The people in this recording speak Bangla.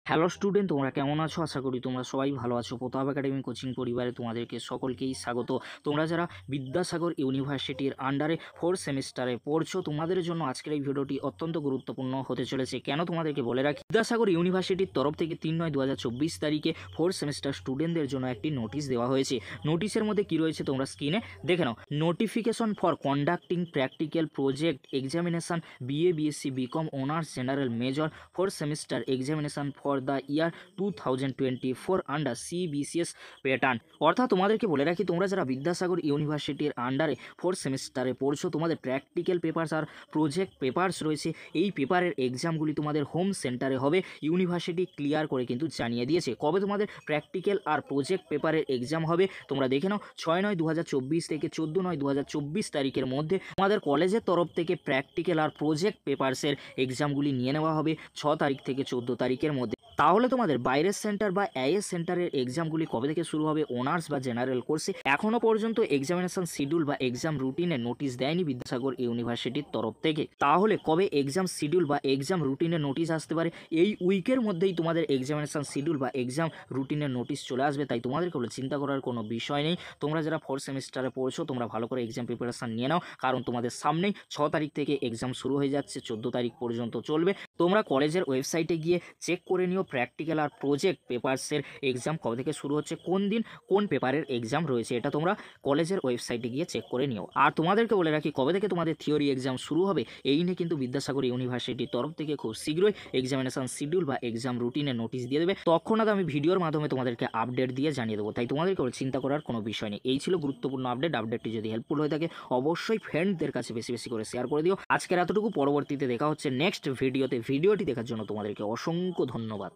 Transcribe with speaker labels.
Speaker 1: হ্যালো স্টুডেন্ট, তোমরা কেমন আছো? আশা করি তোমরা সবাই ভালো আছো। প্রতাপ একাডেমি কোচিং পরিবারে তোমাদেরকে সকলকেই স্বাগত। তোমরা যারা বিদ্যাসাগর ইউনিভার্সিটির আন্ডারে 4th সেমিস্টারে পড়ছো, তোমাদের জন্য আজকের এই ভিডিওটি অত্যন্ত গুরুত্বপূর্ণ হতে চলেছে। কেন তোমাদেরকে বলে রাখি, বিদ্যাসাগর ইউনিভার্সিটির তরফ থেকে 3/9/2024 তারিখে 4th সেমিস্টার স্টুডেন্টদের জন্য একটি নোটিশ দেওয়া হয়েছে। নোটিশের মধ্যে কি রয়েছে তোমরা স্ক্রিনে দেখে নাও। Notification for conducting practical project examination BA BSc BCom honours general major 4th semester examination for the year 2024 under CBCS pattern. অর্থাৎ তোমাদেরকে বলে রাখি, তোমরা যারা বিদ্যাসাগর ইউনিভার্সিটির আন্ডারে 4th সেমিস্টারে পড়ছো, তোমাদের প্র্যাকটিক্যাল পেপারস আর প্রজেক্ট পেপারস রয়েছে। এই পেপারের এক্সামগুলি তোমাদের হোম সেন্টারে হবে। ইউনিভার্সিটি ক্লিয়ার করে কিন্তু জানিয়ে দিয়েছে কবে তোমাদের প্র্যাকটিক্যাল আর প্রজেক্ট পেপারের এক্সাম হবে। তোমরা দেখে নাও, 6/9/2024 থেকে 14/9/2024 তারিখের মধ্যে তোমাদের কলেজের তরফ থেকে প্র্যাকটিক্যাল আর প্রজেক্ট পেপারসের এক্সামগুলি নিয়ে নেওয়া হবে 6 তারিখ থেকে 14 তারিখের মধ্যে। তাহলে তোমাদের বাইরের সেন্টার বা AS সেন্টারের এক্সামগুলি কবে থেকে শুরু হবে অনার্স বা জেনারেল কোর্সে, এখনও পর্যন্ত এক্সামিনেশন শিডিউল বা এক্সাম রুটিনের নোটিশ দেয়নি বিদ্যাসাগর ইউনিভার্সিটির তরফ থেকে। তাহলে কবে এক্সাম শিডিউল বা এক্সাম রুটিনের নোটিশ আসতে পারে? এই উইকের মধ্যেই তোমাদের এক্সামিনেশন শিডিউল বা এক্সাম রুটিনের নোটিশ চলে আসবে। তাই তোমাদেরকে বলে চিন্তা করার কোনো বিষয় নেই। তোমরা যারা 4th সেমিস্টারে পড়ছো, তোমরা ভালো করে এক্সাম প্রিপারেশন নিয়ে নাও, কারণ তোমাদের সামনেই 6 তারিখ থেকে এক্সাম শুরু হয়ে যাচ্ছে, 14 তারিখ পর্যন্ত চলবে। তোমরা কলেজের ওয়েবসাইটে গিয়ে চেক করে নিও প্র্যাকটিক্যাল আর প্রজেক্ট পেপারসের এক্সাম কবে থেকে শুরু হচ্ছে, কোন দিন কোন পেপারের এক্সাম রয়েছে, এটা তোমরা কলেজের ওয়েবসাইটে গিয়ে চেক করে নিও। আর তোমাদেরকে বলে রাখি, কবে থেকে তোমাদের থিওরি এক্সাম শুরু হবে এই নিয়ে কিন্তু বিদ্যাসাগর ইউনিভার্সিটির তরফ থেকে খুব শীঘ্রই এক্সামিনেশন শিডিউল বা এক্সাম রুটিনের নোটিশ দিয়ে দেবে। তৎক্ষণাৎ আমি ভিডিওর মাধ্যমে তোমাদেরকে আপডেট দিয়ে জানিয়ে দেবো। তাই তোমাদেরকে চিন্তা করার কোনো বিষয় নেই। এই ছিল গুরুত্বপূর্ণ আপডেটটি যদি হেল্পফুল হয়ে থাকে অবশ্যই ফ্রেন্ডদের কাছে বেশি বেশি করে শেয়ার করে দিও। আজকের এতটুকু, পরবর্তীতে দেখা হচ্ছে নেক্সট ভিডিওতে। ভিডিওটি দেখার জন্য তোমাদেরকে অসংখ্য ধন্যবাদ।